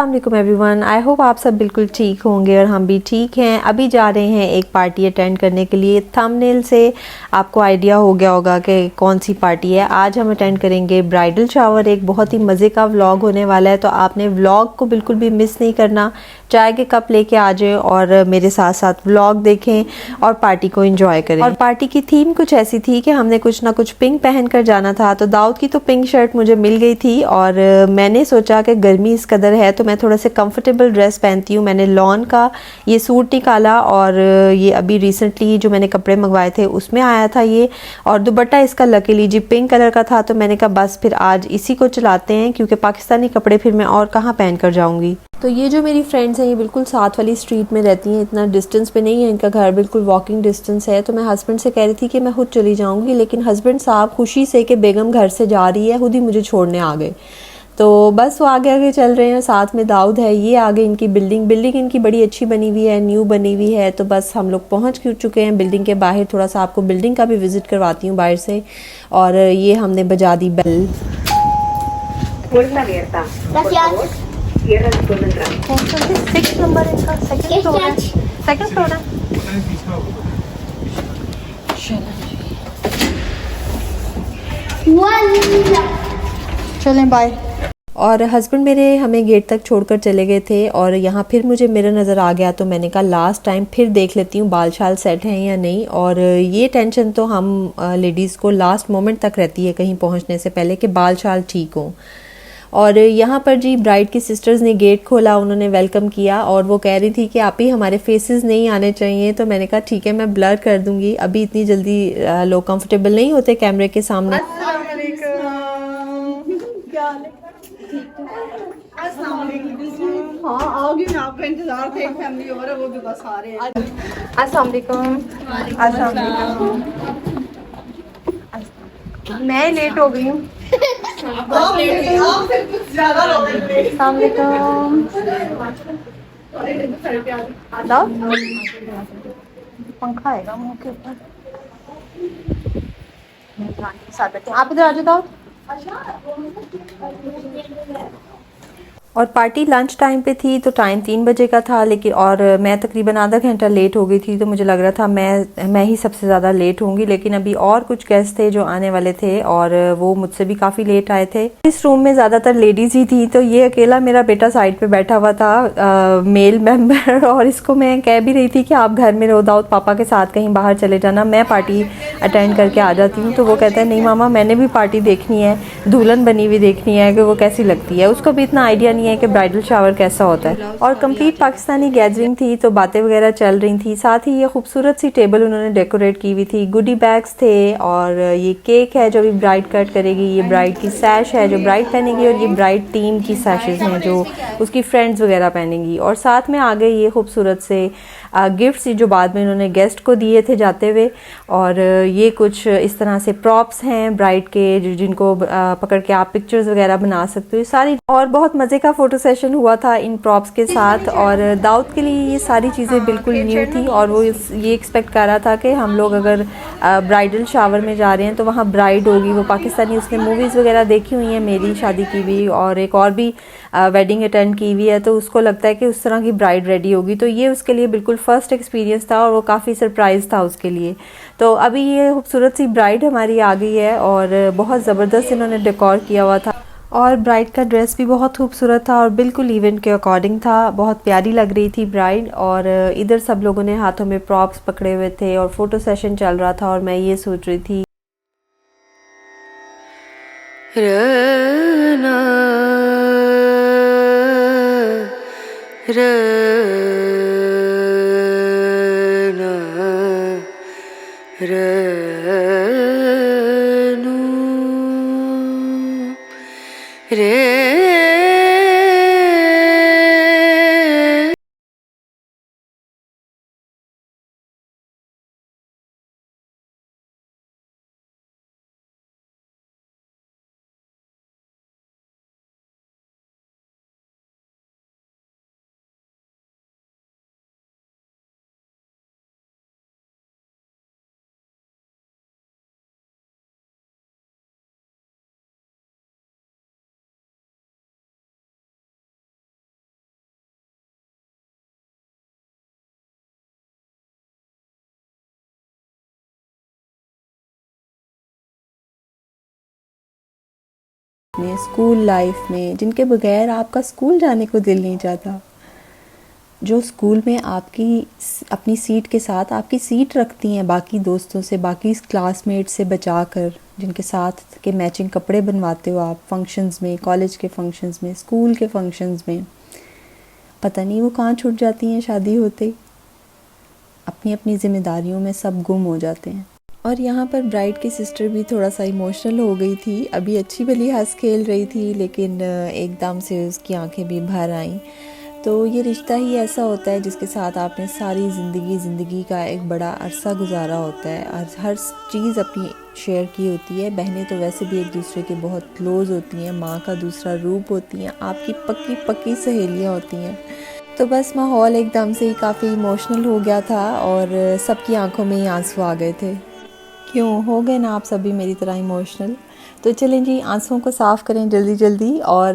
अस्सलाम वालेकुम everyone. I hope आप सब बिल्कुल ठीक होंगे और हम भी ठीक हैं। अभी जा रहे हैं एक पार्टी अटेंड करने के लिए। थंबनेल से आपको आइडिया हो गया होगा कि कौन सी पार्टी है। आज हम अटेंड करेंगे ब्राइडल शावर। एक बहुत ही मज़े का व्लॉग होने वाला है, तो आपने व्लॉग को बिल्कुल भी मिस नहीं करना। चाय के कप लेके आ जाए और मेरे साथ साथ व्लॉग देखें और पार्टी को एंजॉय करें। और पार्टी की थीम कुछ ऐसी थी कि हमने कुछ ना कुछ पिंक पहन कर जाना था। तो दाऊद की तो पिंक शर्ट मुझे मिल गई थी और मैंने सोचा कि गर्मी इस कदर है तो मैं थोड़ा से कंफर्टेबल ड्रेस पहनती हूँ। मैंने लॉन का ये सूट निकाला और ये अभी रिसेंटली जो मैंने कपड़े मंगवाए थे उसमें आया था ये। और दुपट्टा इसका लकीली जी पिंक कलर का था, तो मैंने कहा बस फिर आज इसी को चलाते हैं, क्योंकि पाकिस्तानी कपड़े फिर मैं और कहाँ पहन कर जाऊँगी। तो ये जो मेरी फ्रेंड्स हैं ये बिल्कुल साथ वाली स्ट्रीट में रहती हैं, इतना डिस्टेंस पे नहीं है इनका घर, बिल्कुल वॉकिंग डिस्टेंस है। तो मैं हस्बैंड से कह रही थी कि मैं खुद चली जाऊंगी, लेकिन हस्बैंड साहब खुशी से कि बेगम घर से जा रही है खुद ही मुझे छोड़ने आ गए। तो बस वो आगे आगे चल रहे हैं, साथ में दाऊद है। ये आगे इनकी बिल्डिंग इनकी बड़ी अच्छी बनी हुई है, न्यू बनी हुई है। तो बस हम लोग पहुंच चुके हैं बिल्डिंग के बाहर। थोड़ा सा आपको बिल्डिंग का भी विजिट करवाती हूँ बाहर से। और ये हमने बजा दी बेल। सिक्स नंबर इनका सेकंड फ्लोर है। सेकंड फ्लोर है। चलें बाय। और हस्बैंड मेरे हमें गेट तक छोड़कर चले गए थे और यहाँ फिर मुझे मिरर नज़र आ गया, तो मैंने कहा लास्ट टाइम फिर देख लेती हूँ बाल शाल सेट हैं या नहीं। और ये टेंशन तो हम लेडीज़ को लास्ट मोमेंट तक रहती है कहीं पहुँचने से पहले कि बाल शाल ठीक हों। और यहाँ पर जी ब्राइड की सिस्टर्स ने गेट खोला, उन्होंने वेलकम किया और वो कह रही थी कि आप ही हमारे फेसेस नहीं आने चाहिए। तो मैंने कहा ठीक है मैं ब्लर कर दूंगी, अभी इतनी जल्दी लोग कंफर्टेबल नहीं होते कैमरे के सामने। हाँ आओगी ना, आपका इंतजार थे, एक फैमिली और है वो भी बस आ रहे हैं। अस्सलाम वालेकुम। अस्सलाम वालेकुम। मैं लेट हो गई हूँ। आपसे कुछ ज्यादा लोग हैं। अस्सलाम वालेकुम। पंखा आएगा मुंह के ऊपर। आप इधर आ जाओ। और पार्टी लंच टाइम पे थी, तो टाइम 3 बजे का था, लेकिन और मैं तकरीबन आधा घंटा लेट हो गई थी। तो मुझे लग रहा था मैं ही सबसे ज़्यादा लेट होंगी, लेकिन अभी और कुछ गेस्ट थे जो आने वाले थे और वो मुझसे भी काफ़ी लेट आए थे। इस रूम में ज़्यादातर लेडीज़ ही थी, तो ये अकेला मेरा बेटा साइड पे बैठा हुआ था मेल मेंबर। और इसको मैं कह भी रही थी कि आप घर में रहो, दाऊद पापा के साथ कहीं बाहर चले जाना, मैं पार्टी अटेंड करके आ जाती हूँ। तो वो कहता है नहीं मामा मैंने भी पार्टी देखनी है, दुल्हन बनी हुई देखनी है कि वो कैसी लगती है। उसको भी इतना आइडिया नहीं है कि ब्राइडल शावर कैसा होता है। और कंप्लीट पाकिस्तानी गैदरिंग थी, तो बातें वगैरह चल रही थी। साथ ही ये खूबसूरत सी टेबल उन्होंने डेकोरेट की हुई थी, गुडी बैग्स थे और ये केक है जो भी ब्राइड कट करेगी, ये ब्राइड की सैश है जो ब्राइड पहनेगी और ये ब्राइड टीम की सैशेज हैं जो उसकी फ्रेंड्स वगैरह पहनेंगी। और साथ में आ गए ये खूबसूरत से गिफ्ट्स जो बाद में उन्होंने गेस्ट को दिए थे जाते हुए। और ये कुछ इस तरह से प्रॉप्स हैं ब्राइड के जिनको पकड़ के आप पिक्चर्स वगैरह बना सकते हो सारी। और बहुत मज़े का फ़ोटो सेशन हुआ था इन प्रॉप्स के साथ। और दाऊद के लिए ये सारी चीज़ें बिल्कुल न्यू थी और वो ये एक्सपेक्ट कर रहा था कि हम लोग अगर ब्राइडल शावर में जा रहे हैं तो वहाँ ब्राइड होगी वो पाकिस्तानी। उसने मूवीज़ वगैरह देखी हुई हैं, मेरी शादी की भी और एक और भी वेडिंग अटेंड की हुई है, तो उसको लगता है कि उस तरह की ब्राइड रेडी होगी। तो ये उसके लिए बिल्कुल फर्स्ट एक्सपीरियंस था और वो काफ़ी सरप्राइज था उसके लिए। तो अभी ये खूबसूरत सी ब्राइड हमारी आ गई है और बहुत ज़बरदस्त इन्होंने डेकोर किया हुआ था। और ब्राइड का ड्रेस भी बहुत खूबसूरत था और बिल्कुल इवेंट के अकॉर्डिंग था, बहुत प्यारी लग रही थी ब्राइड। और इधर सब लोगों ने हाथों में प्रॉप्स पकड़े हुए थे और फोटो सेशन चल रहा था और मैं ये सोच रही थी रना रे में, स्कूल लाइफ में, जिनके बगैर आपका स्कूल जाने को दिल नहीं चाहता, जो स्कूल में आपकी अपनी सीट के साथ आपकी सीट रखती हैं बाकी दोस्तों से, बाकी क्लासमेट से बचा कर, जिनके साथ के मैचिंग कपड़े बनवाते हो आप फंक्शंस में, कॉलेज के फंक्शंस में, स्कूल के फंक्शंस में, पता नहीं वो कहाँ छूट जाती हैं शादी होते ही। अपनी अपनी ज़िम्मेदारियों में सब गुम हो जाते हैं। और यहाँ पर ब्राइड की सिस्टर भी थोड़ा सा इमोशनल हो गई थी। अभी अच्छी भली हंस खेल रही थी, लेकिन एकदम से उसकी आंखें भी भर आईं। तो ये रिश्ता ही ऐसा होता है जिसके साथ आपने सारी ज़िंदगी का एक बड़ा अरसा गुजारा होता है और हर चीज़ अपनी शेयर की होती है। बहनें तो वैसे भी एक दूसरे के बहुत क्लोज़ होती हैं, माँ का दूसरा रूप होती हैं, आपकी पक्की पक्की सहेलियाँ होती हैं। तो बस माहौल एकदम से ही काफ़ी इमोशनल हो गया था और सबकी आंखों में ही आंसू आ गए थे। क्यों हो गए ना आप सभी मेरी तरह इमोशनल? तो चलें जी, आंसुओं को साफ़ करें जल्दी जल्दी। और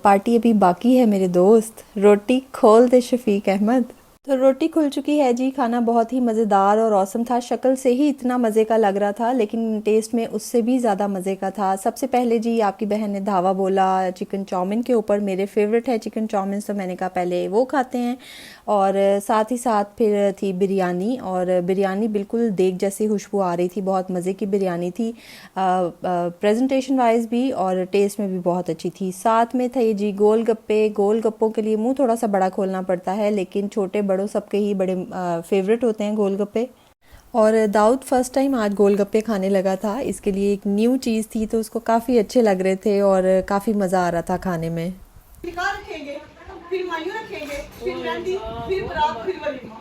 पार्टी अभी बाकी है मेरे दोस्त। रोटी खोल दे शफीक अहमद। तो रोटी खुल चुकी है जी। खाना बहुत ही मज़ेदार और औसम था। शक्ल से ही इतना मज़े का लग रहा था, लेकिन टेस्ट में उससे भी ज़्यादा मज़े का था। सबसे पहले जी आपकी बहन ने धावा बोला चिकन चाउमीन के ऊपर। मेरे फेवरेट है चिकन चाउमीन, तो मैंने कहा पहले वो खाते हैं। और साथ ही साथ फिर थी बिरयानी, और बिरयानी बिल्कुल देग जैसी खुशबू आ रही थी। बहुत मज़े की बिरयानी थी, प्रेजेंटेशन वाइज भी और टेस्ट में भी बहुत अच्छी थी। साथ में थे जी गोलगप्पे। गोलगप्पों के लिए मुंह थोड़ा सा बड़ा खोलना पड़ता है, लेकिन छोटे बड़ों सबके ही बड़े फेवरेट होते हैं गोलगप्पे। और दाऊद फर्स्ट टाइम आज गोलगप्पे खाने लगा था। इसके लिए एक न्यू चीज़ थी, तो उसको काफ़ी अच्छे लग रहे थे और काफ़ी मज़ा आ रहा था खाने में। रखेंगे, फिर मायू रखेंगे, फिर मेहंदी, फिर बारात, फिर वलीमा।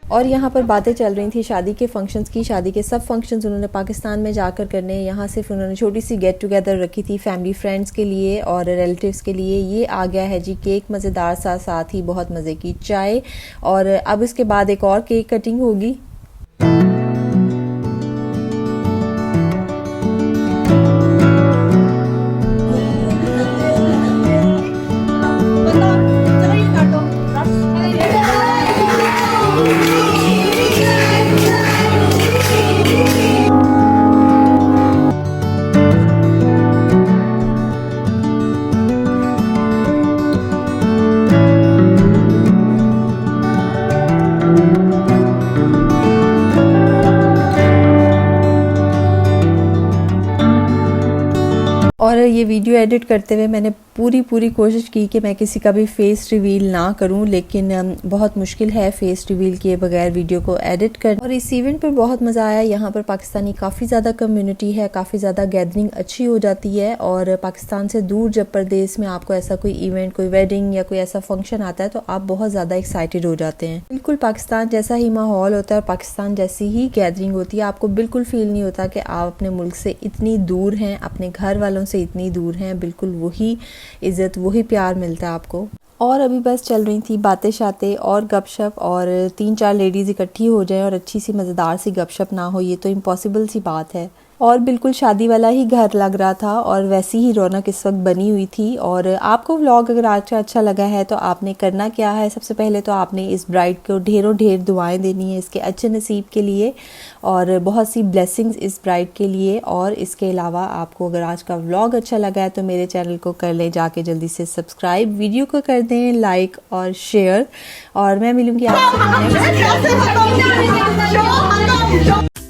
और यहाँ पर बातें चल रही थी शादी के फंक्शंस की। शादी के सब फंक्शंस उन्होंने पाकिस्तान में जाकर करने, यहाँ सिर्फ उन्होंने छोटी सी गेट टुगेदर रखी थी फैमिली फ्रेंड्स के लिए और रिलेटिव्स के लिए। ये आ गया है जी केक मज़ेदार सा, साथ ही बहुत मज़े की चाय। और अब इसके बाद एक और केक कटिंग होगी। और ये वीडियो एडिट करते हुए मैंने पूरी कोशिश की कि मैं किसी का भी फेस रिवील ना करूं, लेकिन बहुत मुश्किल है फेस रिवील किए बगैर वीडियो को एडिट करना। और इस इवेंट पर बहुत मज़ा आया। यहाँ पर पाकिस्तानी काफ़ी ज़्यादा कम्युनिटी है, काफ़ी ज़्यादा गैदरिंग अच्छी हो जाती है। और पाकिस्तान से दूर जब प्रदेश में आपको ऐसा कोई इवेंट, कोई वेडिंग या कोई ऐसा फंक्शन आता है, तो आप बहुत ज़्यादा एक्साइटेड हो जाते हैं। बिल्कुल पाकिस्तान जैसा ही माहौल होता है, पाकिस्तान जैसी ही गैदरिंग होती है। आपको बिल्कुल फील नहीं होता कि आप अपने मुल्क से इतनी दूर हैं, अपने घर वालों से इतनी दूर हैं। बिल्कुल वही इज़्ज़त, वही प्यार मिलता है आपको। और अभी बस चल रही थी बातें शातें और गपशप, और 3-4 लेडीज़ इकट्ठी हो जाएं और अच्छी सी मज़ेदार सी गपशप ना हो, ये तो इम्पॉसिबल सी बात है। और बिल्कुल शादी वाला ही घर लग रहा था और वैसी ही रौनक इस वक्त बनी हुई थी। और आपको व्लॉग अगर आज का अच्छा लगा है तो आपने करना क्या है, सबसे पहले तो आपने इस ब्राइड को ढेरों दुआएं देनी है इसके अच्छे नसीब के लिए और बहुत सी ब्लेसिंग्स इस ब्राइड के लिए। और इसके अलावा आपको अगर आज का व्लॉग अच्छा लगा है तो मेरे चैनल को कर ले जाके जल्दी से सब्सक्राइब, वीडियो को कर दें लाइक और शेयर। और मैं मिलूंगी आपसे नेक्स्ट।